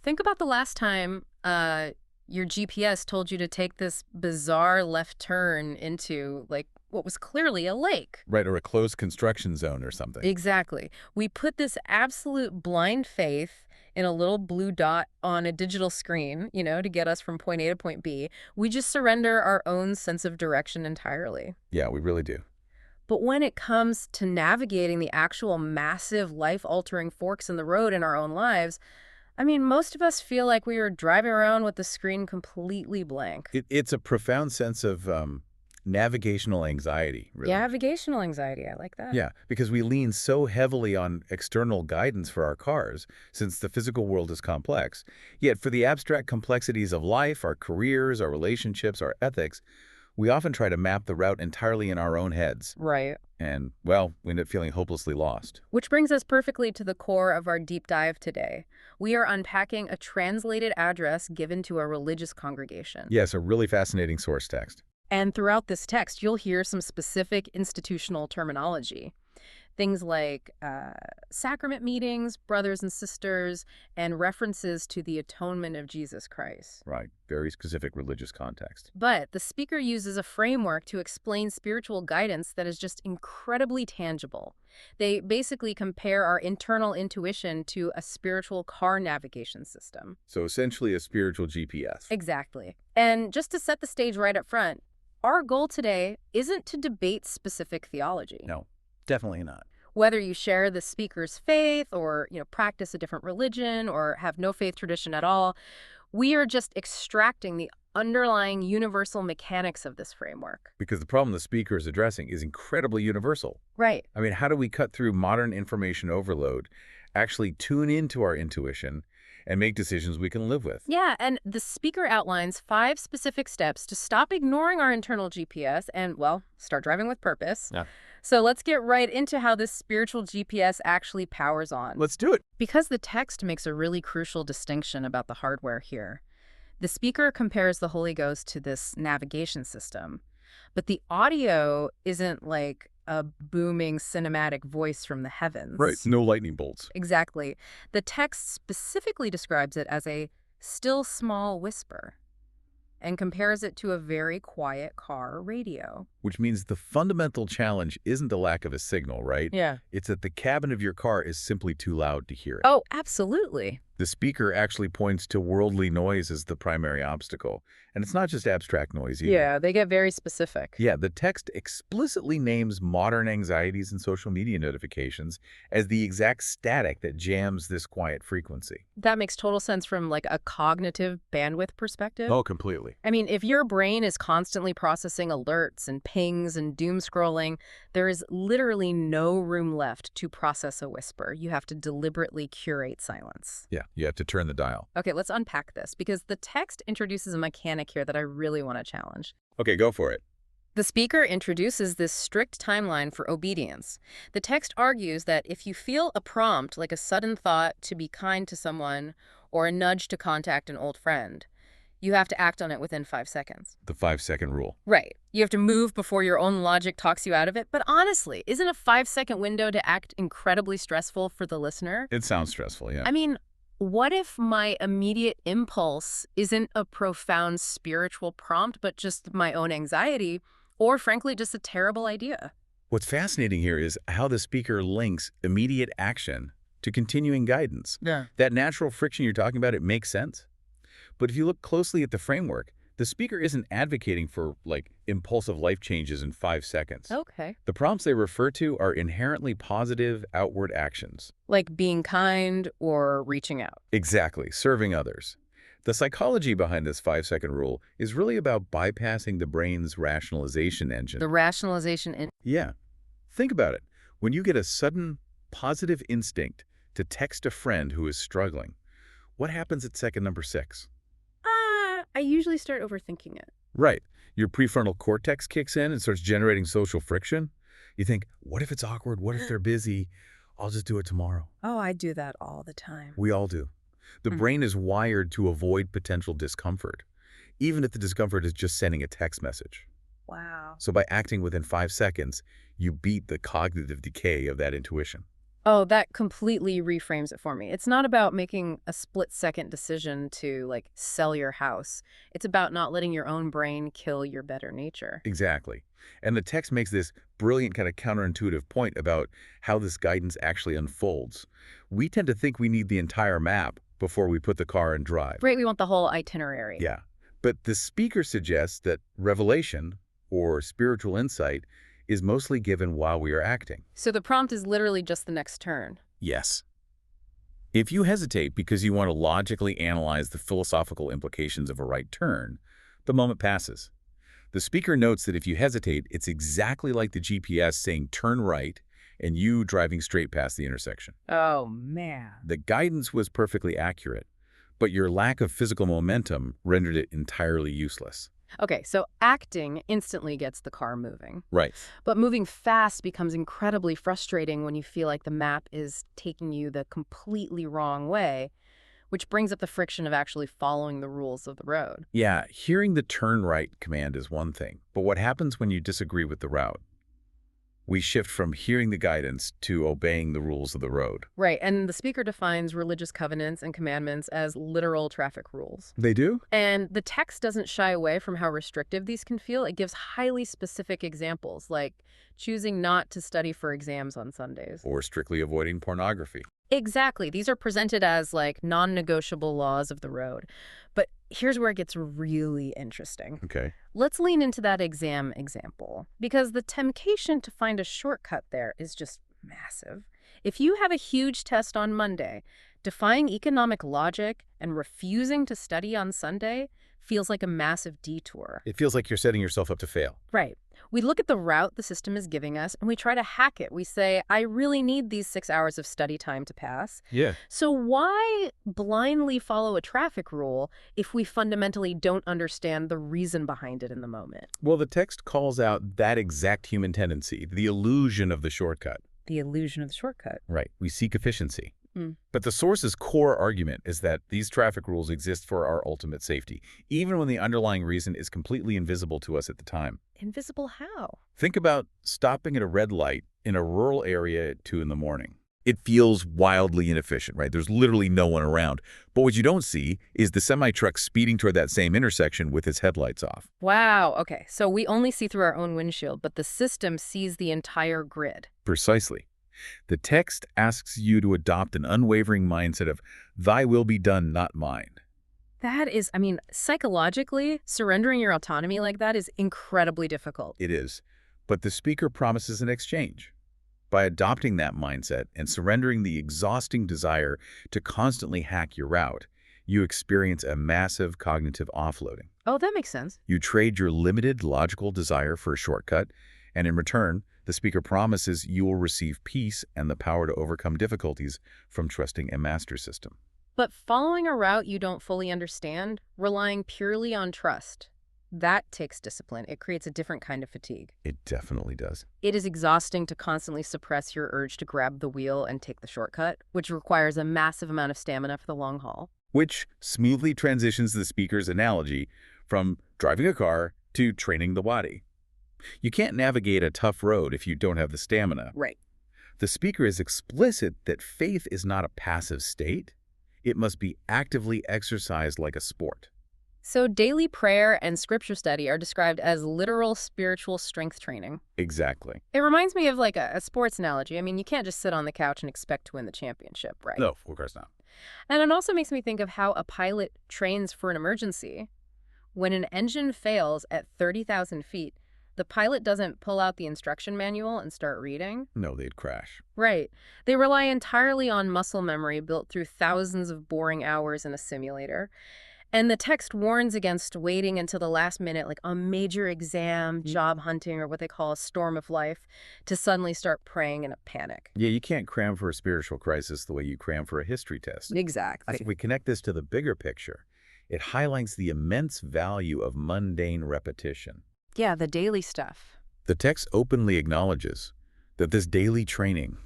Think about the last time your GPS told you to take this bizarre left turn into, like, what was clearly a lake. Right, or a closed construction zone or something. Exactly. We put this absolute blind faith in a little blue dot on a digital screen, to get us from point A to point B. We just surrender our own sense of direction entirely. Yeah, we really do. But when it comes to navigating the actual massive life-altering forks in the road in our own lives, most of us feel like we are driving around with the screen completely blank. It's a profound sense of navigational anxiety, really. Yeah, navigational anxiety. I like that. Yeah, because we lean so heavily on external guidance for our cars, since the physical world is complex. Yet for the abstract complexities of life, our careers, our relationships, our ethics, we often try to map the route entirely in our own heads. Right. And, well, we end up feeling hopelessly lost. Which brings us perfectly to the core of our deep dive today. We are unpacking a translated address given to a religious congregation. Yes, a really fascinating source text. And throughout this text, you'll hear some specific institutional terminology. Things like sacrament meetings, brothers and sisters, and references to the atonement of Jesus Christ. Right, very specific religious context. But the speaker uses a framework to explain spiritual guidance that is just incredibly tangible. They basically compare our internal intuition to a spiritual car navigation system. So essentially a spiritual GPS. Exactly. And just to set the stage right up front, our goal today isn't to debate specific theology. No, definitely not. Whether you share the speaker's faith or, practice a different religion or have no faith tradition at all, we are just extracting the underlying universal mechanics of this framework. Because the problem the speaker is addressing is incredibly universal. Right. How do we cut through modern information overload, actually tune into our intuition, and make decisions we can live with? Yeah, and the speaker outlines 5 specific steps to stop ignoring our internal GPS and, well, start driving with purpose. Yeah. So let's get right into how this spiritual GPS actually powers on. Let's do it. Because the text makes a really crucial distinction about the hardware here. The speaker compares the Holy Ghost to this navigation system, but the audio isn't like a booming cinematic voice from the heavens. Right, no lightning bolts. Exactly. The text specifically describes it as a still small whisper and compares it to a very quiet car radio. Which means the fundamental challenge isn't the lack of a signal, right? Yeah. It's that the cabin of your car is simply too loud to hear it. Oh, absolutely. The speaker actually points to worldly noise as the primary obstacle. And it's not just abstract noise either. Yeah, they get very specific. Yeah, the text explicitly names modern anxieties and social media notifications as the exact static that jams this quiet frequency. That makes total sense from like a cognitive bandwidth perspective. Oh, completely. If your brain is constantly processing alerts and pings and doom scrolling, there is literally no room left to process a whisper. You have to deliberately curate silence. Yeah, you have to turn the dial. Okay, let's unpack this because the text introduces a mechanic here that I really want to challenge. Okay, go for it. The speaker introduces this strict timeline for obedience. The text argues that if you feel a prompt, like a sudden thought to be kind to someone or a nudge to contact an old friend, you have to act on it within 5 seconds. The 5-second rule. Right. You have to move before your own logic talks you out of it. But honestly, isn't a 5-second window to act incredibly stressful for the listener? It sounds stressful, yeah. What if my immediate impulse isn't a profound spiritual prompt, but just my own anxiety, or frankly, just a terrible idea? What's fascinating here is how the speaker links immediate action to continuing guidance. Yeah. That natural friction you're talking about, it makes sense. But if you look closely at the framework, the speaker isn't advocating for, impulsive life changes in 5 seconds. Okay. The prompts they refer to are inherently positive outward actions. Like being kind or reaching out. Exactly, serving others. The psychology behind this 5-second rule is really about bypassing the brain's rationalization engine. The rationalization engine. Yeah. Think about it. When you get a sudden positive instinct to text a friend who is struggling, what happens at second number 6? I usually start overthinking it. Right. Your prefrontal cortex kicks in and starts generating social friction. You think, what if it's awkward? What if they're busy? I'll just do it tomorrow. Oh, I do that all the time. We all do. The brain is wired to avoid potential discomfort, even if the discomfort is just sending a text message. Wow. So by acting within 5 seconds, you beat the cognitive decay of that intuition. Oh, that completely reframes it for me. It's not about making a split-second decision to, like, sell your house. It's about not letting your own brain kill your better nature. Exactly. And the text makes this brilliant kind of counterintuitive point about how this guidance actually unfolds. We tend to think we need the entire map before we put the car in drive. Right, we want the whole itinerary. Yeah. But the speaker suggests that revelation, or spiritual insight, is mostly given while we are acting. So the prompt is literally just the next turn. Yes. If you hesitate because you want to logically analyze the philosophical implications of a right turn, the moment passes. The speaker notes that if you hesitate, it's exactly like the GPS saying turn right and you driving straight past the intersection. Oh, man. The guidance was perfectly accurate, but your lack of physical momentum rendered it entirely useless. Okay, so acting instantly gets the car moving. Right. But moving fast becomes incredibly frustrating when you feel like the map is taking you the completely wrong way, which brings up the friction of actually following the rules of the road. Yeah, hearing the turn right command is one thing, but what happens when you disagree with the route? We shift from hearing the guidance to obeying the rules of the road. Right, and the speaker defines religious covenants and commandments as literal traffic rules. They do? And the text doesn't shy away from how restrictive these can feel. It gives highly specific examples, like choosing not to study for exams on Sundays. Or strictly avoiding pornography. Exactly. These are presented as like non-negotiable laws of the road. But here's where it gets really interesting. Okay. Let's lean into that exam example, because the temptation to find a shortcut there is just massive. If you have a huge test on Monday, defying economic logic and refusing to study on Sunday feels like a massive detour. It feels like you're setting yourself up to fail. Right. We look at the route the system is giving us and we try to hack it. We say, I really need these 6 hours of study time to pass. Yeah. So why blindly follow a traffic rule if we fundamentally don't understand the reason behind it in the moment? Well, the text calls out that exact human tendency, the illusion of the shortcut. The illusion of the shortcut. Right. We seek efficiency. Mm. But the source's core argument is that these traffic rules exist for our ultimate safety, even when the underlying reason is completely invisible to us at the time. Invisible how? Think about stopping at a red light in a rural area at 2 in the morning. It feels wildly inefficient, right? There's literally no one around. But what you don't see is the semi-truck speeding toward that same intersection with its headlights off. Wow. Okay. So we only see through our own windshield, but the system sees the entire grid. Precisely. The text asks you to adopt an unwavering mindset of, thy will be done, not mine. That is, I mean, psychologically, surrendering your autonomy like that is incredibly difficult. It is. But the speaker promises an exchange. By adopting that mindset and surrendering the exhausting desire to constantly hack your route, you experience a massive cognitive offloading. Oh, that makes sense. You trade your limited logical desire for a shortcut, and in return, the speaker promises you will receive peace and the power to overcome difficulties from trusting a master system. But following a route you don't fully understand, relying purely on trust, that takes discipline. It creates a different kind of fatigue. It definitely does. It is exhausting to constantly suppress your urge to grab the wheel and take the shortcut, which requires a massive amount of stamina for the long haul. Which smoothly transitions the speaker's analogy from driving a car to training the body. You can't navigate a tough road if you don't have the stamina. Right. The speaker is explicit that faith is not a passive state. It must be actively exercised like a sport. So daily prayer and scripture study are described as literal spiritual strength training. Exactly. It reminds me of like a sports analogy. I mean, you can't just sit on the couch and expect to win the championship, right? No, of course not. And it also makes me think of how a pilot trains for an emergency. When an engine fails at 30,000 feet, the pilot doesn't pull out the instruction manual and start reading. No, they'd crash. Right. They rely entirely on muscle memory built through thousands of boring hours in a simulator. And the text warns against waiting until the last minute, like a major exam, job hunting, or what they call a storm of life, to suddenly start praying in a panic. Yeah, you can't cram for a spiritual crisis the way you cram for a history test. Exactly. If we connect this to the bigger picture, it highlights the immense value of mundane repetition. Yeah, the daily stuff. The text openly acknowledges that this daily training,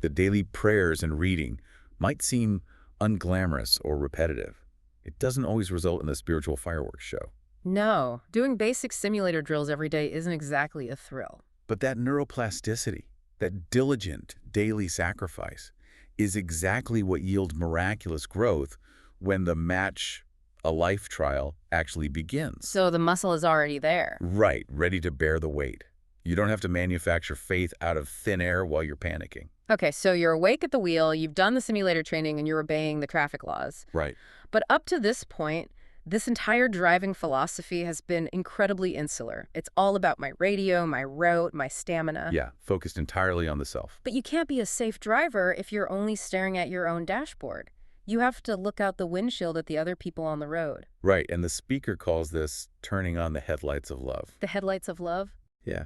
the daily prayers and reading, might seem unglamorous or repetitive. It doesn't always result in the spiritual fireworks show. No, doing basic simulator drills every day isn't exactly a thrill. But that neuroplasticity, That diligent daily sacrifice is exactly what yields miraculous growth when the match a life trial actually begins. So the muscle is already there. Right, ready to bear the weight. You don't have to manufacture faith out of thin air while you're panicking. Okay, so you're awake at the wheel, you've done the simulator training, and you're obeying the traffic laws. Right. But up to this point, this entire driving philosophy has been incredibly insular. It's all about my radio, my route, my stamina. Yeah, focused entirely on the self. But you can't be a safe driver if you're only staring at your own dashboard. You have to look out the windshield at the other people on the road. Right, and the speaker calls this turning on the headlights of love. The headlights of love? Yeah.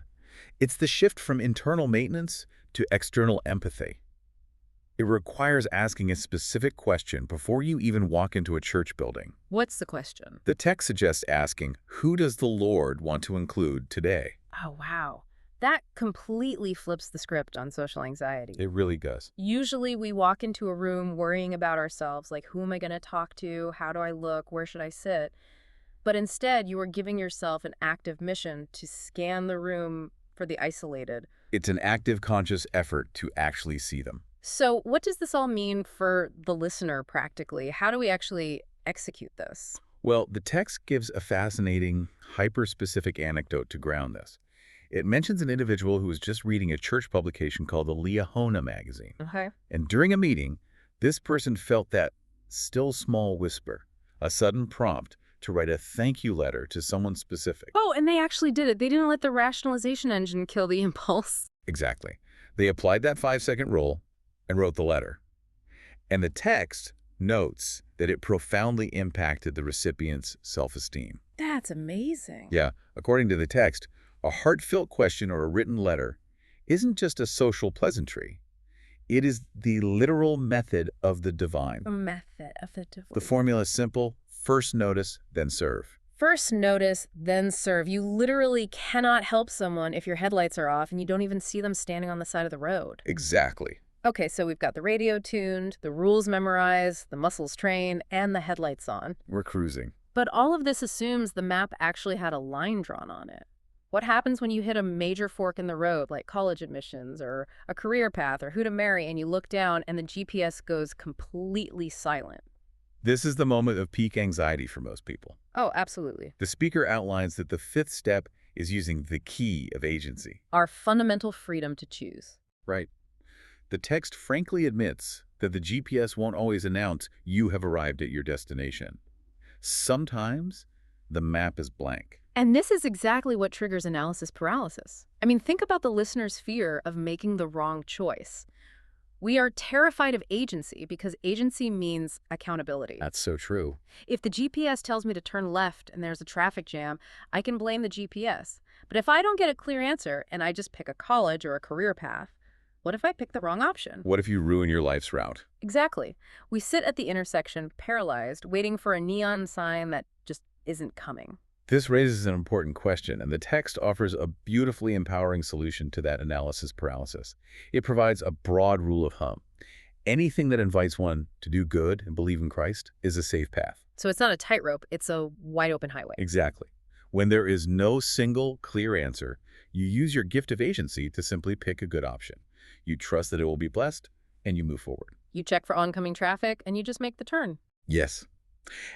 It's the shift from internal maintenance to external empathy. It requires asking a specific question before you even walk into a church building. What's the question? The text suggests asking, who does the Lord want to include today? Oh, wow. That completely flips the script on social anxiety. It really does. Usually we walk into a room worrying about ourselves, like who am I going to talk to? How do I look? Where should I sit? But instead, you are giving yourself an active mission to scan the room for the isolated. It's an active, conscious effort to actually see them. So what does this all mean for the listener practically? How do we actually execute this? Well, the text gives a fascinating, hyper-specific anecdote to ground this. It mentions an individual who was just reading a church publication called the Liahona magazine. Okay. And during a meeting, this person felt that still small whisper, a sudden prompt to write a thank you letter to someone specific. Oh, and they actually did it. They didn't let the rationalization engine kill the impulse. Exactly. They applied that 5-second rule and wrote the letter. And the text notes that it profoundly impacted the recipient's self-esteem. That's amazing. Yeah, according to the text, a heartfelt question or a written letter isn't just a social pleasantry. It is the literal method of the divine. A method of the divine. The formula is simple: first notice, then serve. First notice, then serve. You literally cannot help someone if your headlights are off and you don't even see them standing on the side of the road. Exactly. Okay, so we've got the radio tuned, the rules memorized, the muscles trained, and the headlights on. We're cruising. But all of this assumes the map actually had a line drawn on it. What happens when you hit a major fork in the road, like college admissions or a career path or who to marry, and you look down and the GPS goes completely silent? This is the moment of peak anxiety for most people. Oh, absolutely. The speaker outlines that the fifth step is using the key of agency. Our fundamental freedom to choose. Right. The text frankly admits that the GPS won't always announce you have arrived at your destination. Sometimes the map is blank. And this is exactly what triggers analysis paralysis. I mean, think about the listener's fear of making the wrong choice. We are terrified of agency because agency means accountability. That's so true. If the GPS tells me to turn left and there's a traffic jam, I can blame the GPS. But if I don't get a clear answer and I just pick a college or a career path, what if I pick the wrong option? What if you ruin your life's route? Exactly. We sit at the intersection, paralyzed, waiting for a neon sign that just isn't coming. This raises an important question, and the text offers a beautifully empowering solution to that analysis paralysis. It provides a broad rule of thumb. Anything that invites one to do good and believe in Christ is a safe path. So it's not a tightrope, it's a wide open highway. Exactly. When there is no single clear answer, you use your gift of agency to simply pick a good option. You trust that it will be blessed, and you move forward. You check for oncoming traffic, and you just make the turn. Yes.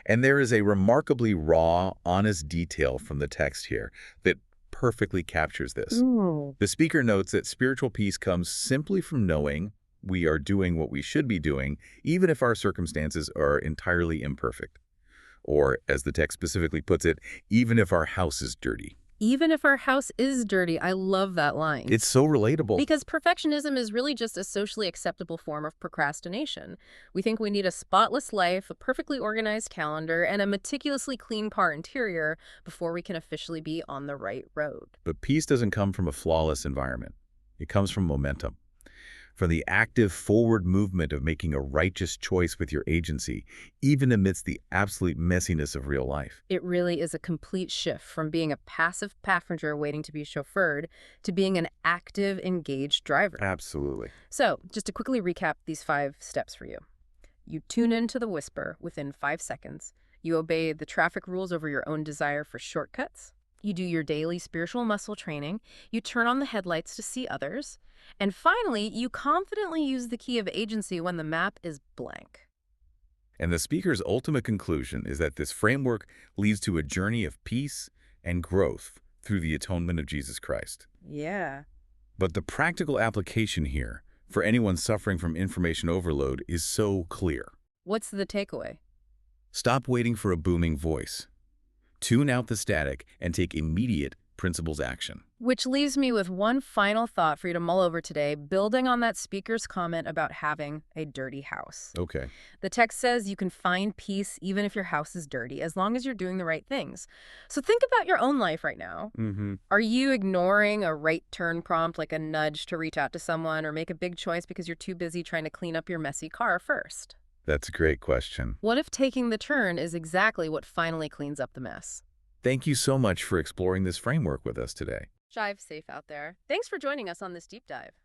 And there is a remarkably raw, honest detail from the text here that perfectly captures this. Ooh. The speaker notes that spiritual peace comes simply from knowing we are doing what we should be doing, even if our circumstances are entirely imperfect. Or, as the text specifically puts it, even if our house is dirty. Even if our house is dirty. I love that line. It's so relatable. Because perfectionism is really just a socially acceptable form of procrastination. We think we need a spotless life, a perfectly organized calendar, and a meticulously clean car interior before we can officially be on the right road. But peace doesn't come from a flawless environment. It comes from momentum. From the active forward movement of making a righteous choice with your agency, even amidst the absolute messiness of real life. It really is a complete shift from being a passive passenger waiting to be chauffeured to being an active, engaged driver. Absolutely. So, just to quickly recap these 5 steps for you. You tune into the whisper within 5 seconds. You obey the traffic rules over your own desire for shortcuts. You do your daily spiritual muscle training, you turn on the headlights to see others, and finally, you confidently use the key of agency when the map is blank. And the speaker's ultimate conclusion is that this framework leads to a journey of peace and growth through the atonement of Jesus Christ. Yeah. But the practical application here, for anyone suffering from information overload, is so clear. What's the takeaway? Stop waiting for a booming voice. Tune out the static and take immediate principles action. Which leaves me with one final thought for you to mull over today, building on that speaker's comment about having a dirty house. Okay. The text says you can find peace even if your house is dirty, as long as you're doing the right things. So think about your own life right now. Are you ignoring a right turn prompt, like a nudge to reach out to someone or make a big choice because you're too busy trying to clean up your messy car first? That's a great question. What if taking the turn is exactly what finally cleans up the mess? Thank you so much for exploring this framework with us today. Drive safe out there. Thanks for joining us on this deep dive.